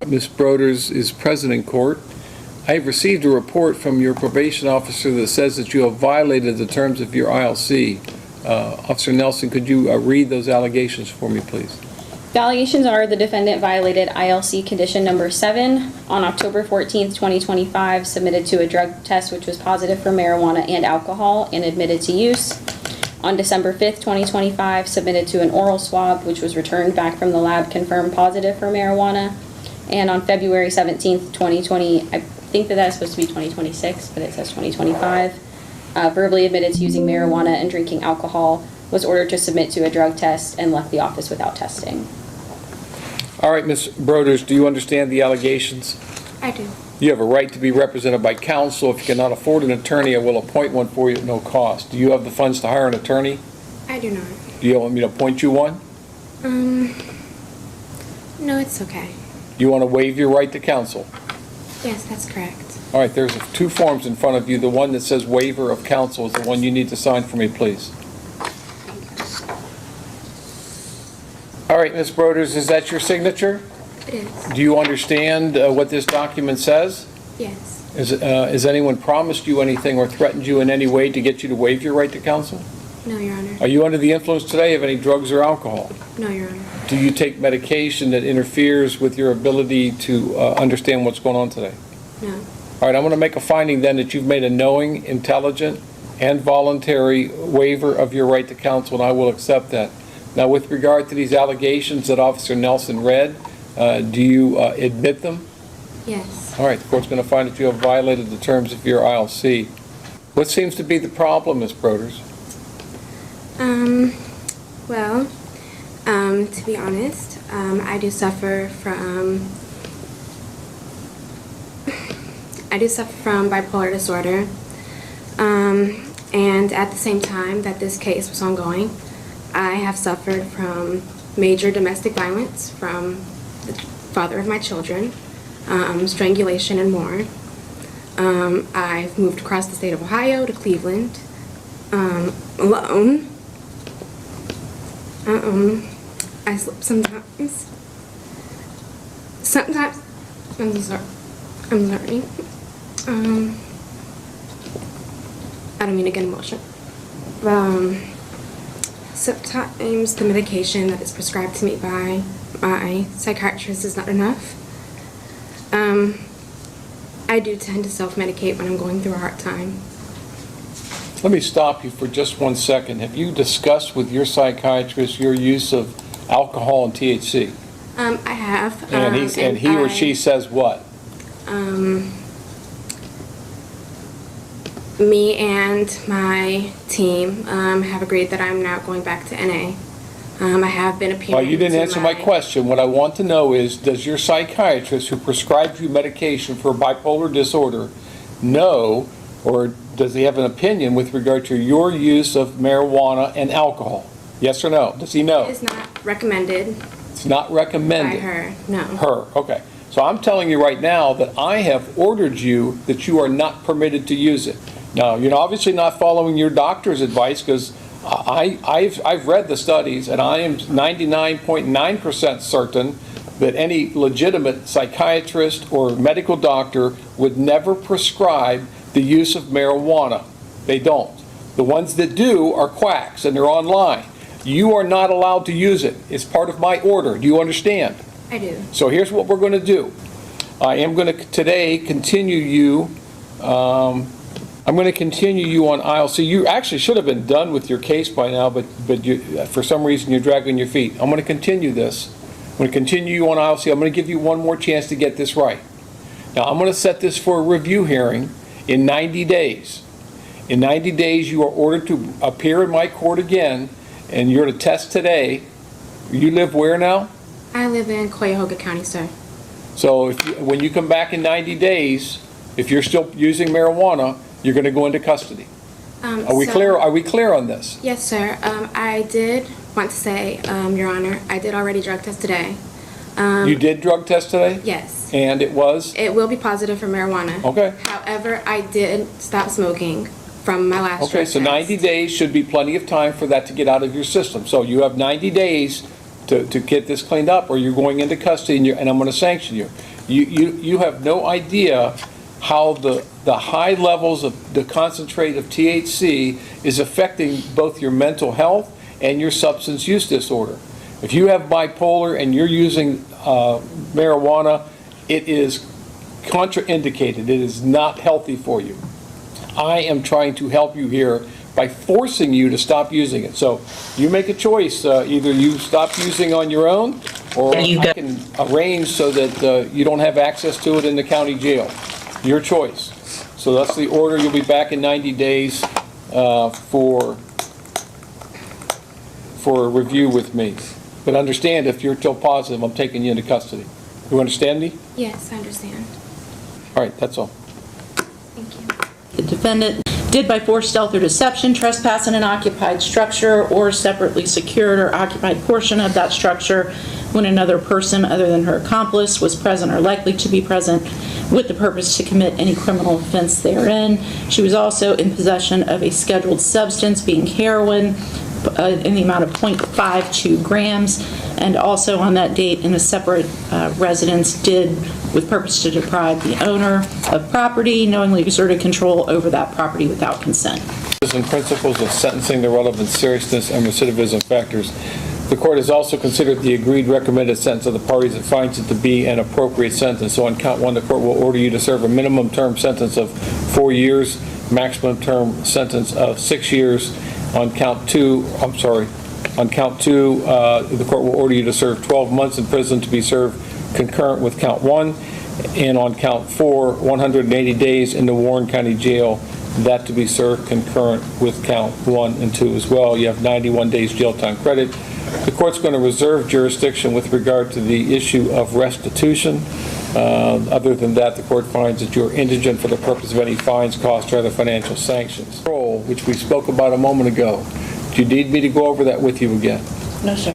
Ms. Broders is present in court. I have received a report from your probation officer that says that you have violated the terms of your ILC. Officer Nelson, could you read those allegations for me, please? The allegations are the defendant violated ILC condition number 7 on October 14th, 2025, submitted to a drug test which was positive for marijuana and alcohol and admitted to use. On December 5th, 2025, submitted to an oral swab which was returned back from the lab confirmed positive for marijuana. And on February 17th, 2020, I think that is supposed to be 2026, but it says 2025, verbally admitted to using marijuana and drinking alcohol, was ordered to submit to a drug test, and left the office without testing. All right, Ms. Broders, do you understand the allegations? I do. You have a right to be represented by counsel. If you cannot afford an attorney, I will appoint one for you at no cost. Do you have the funds to hire an attorney? I do not. Do you want me to appoint you one? No, it's okay. You want to waive your right to counsel? Yes, that's correct. All right, there's 2 forms in front of you. The one that says waiver of counsel is the one you need to sign for me, please. All right, Ms. Broders, is that your signature? It is. Do you understand what this document says? Yes. Has anyone promised you anything or threatened you in any way to get you to waive your right to counsel? No, Your Honor. Are you under the influence today of any drugs or alcohol? No, Your Honor. Do you take medication that interferes with your ability to understand what's going on today? No. All right, I'm going to make a finding then that you've made a knowing, intelligent, and voluntary waiver of your right to counsel, and I will accept that. Now, with regard to these allegations that Officer Nelson read, do you admit them? Yes. All right, the court's going to find that you have violated the terms of your ILC. What seems to be the problem, Ms. Broders? Well, to be honest, I do suffer from bipolar disorder. And at the same time that this case was ongoing, I have suffered from major domestic violence from the father of my children, strangulation and more. I've moved across the state of Ohio to Cleveland, alone. I slip sometimes. I'm sorry. I don't mean to get emotional. Sometimes the medication that is prescribed to me by my psychiatrist is not enough. I do tend to self-medicate when I'm going through a hard time. Let me stop you for just 1 second. Have you discussed with your psychiatrist your use of alcohol and THC? I have. And he or she says what? Me and my team have agreed that I'm now going back to NA. I have been appearing. You didn't answer my question. What I want to know is, does your psychiatrist who prescribed you medication for bipolar disorder know, or does he have an opinion with regard to your use of marijuana and alcohol? Yes or no? Does he know? It is not recommended. It's not recommended. By her, no. Her, okay. So I'm telling you right now that I have ordered you that you are not permitted to use it. Now, you're obviously not following your doctor's advice, because I've read the studies, and I am 99.9% certain that any legitimate psychiatrist or medical doctor would never prescribe the use of marijuana. They don't. The ones that do are quacks, and they're online. You are not allowed to use it. It's part of my order. Do you understand? I do. So here's what we're going to do. I am going to today continue you. I'm going to continue you on ILC. You actually should have been done with your case by now, but you, for some reason you're dragging your feet. I'm going to continue this. I'm going to continue you on ILC. I'm going to give you one more chance to get this right. Now, I'm going to set this for a review hearing in 90 days. In 90 days, you are ordered to appear in my court again, and you're to test today. You live where now? I live in Cuyahoga County, sir. So when you come back in 90 days, if you're still using marijuana, you're going to go into custody. Are we clear? Are we clear on this? Yes, sir. I did want to say, Your Honor, I did already drug test today. You did drug test today? Yes. And it was? It will be positive for marijuana. Okay. However, I did stop smoking from my last drug so test. 90 days should be plenty of time for that to get out of your system. So you have 90 days to get this cleaned up, or you're going into custody, and I'm going to sanction you. You have no idea how the high levels of the concentrate of THC is affecting both your mental health and your substance use disorder. If you have bipolar and you're using marijuana, it is contraindicated. It is not healthy for you. I am trying to help you here by forcing you to stop using it. So you make a choice. Either you stop using on your own, or I can arrange so that you don't have access to it in the county jail. Your choice. So that's the order. You'll be back in 90 days for a review with me. But understand, if you're still positive, I'm taking you into custody. You understand me? Yes, I understand. All right, that's all. Thank you. The defendant did by force, stealth, or deception trespass in an occupied structure or separately secured or occupied portion of that structure when another person other than her accomplice was present or likely to be present with the purpose to commit any criminal offense therein. She was also in possession of a scheduled substance, being heroin, in the amount of 0.52 grams, and also on that date in a separate residence did, with purpose to deprive the owner of property, knowingly exerted control over that property without consent. And principles of sentencing, the relevant seriousness and recidivism factors. The court has also considered the agreed recommended sentence of the parties and finds it to be an appropriate sentence. So on count one, the court will order you to serve a minimum term sentence of 4 years, maximum term sentence of 6 years. On count two, the court will order you to serve 12 months in prison to be served concurrent with count one. And on count four, 180 days in the Warren County Jail, that to be served concurrent with count 1 and 2 as well. You have 91 days jail time credit. The court's going to reserve jurisdiction with regard to the issue of restitution. Other than that, the court finds that you're indigent for the purpose of any fines, costs, or other financial sanctions. Which we spoke about a moment ago. Do you need me to go over that with you again? No, sir.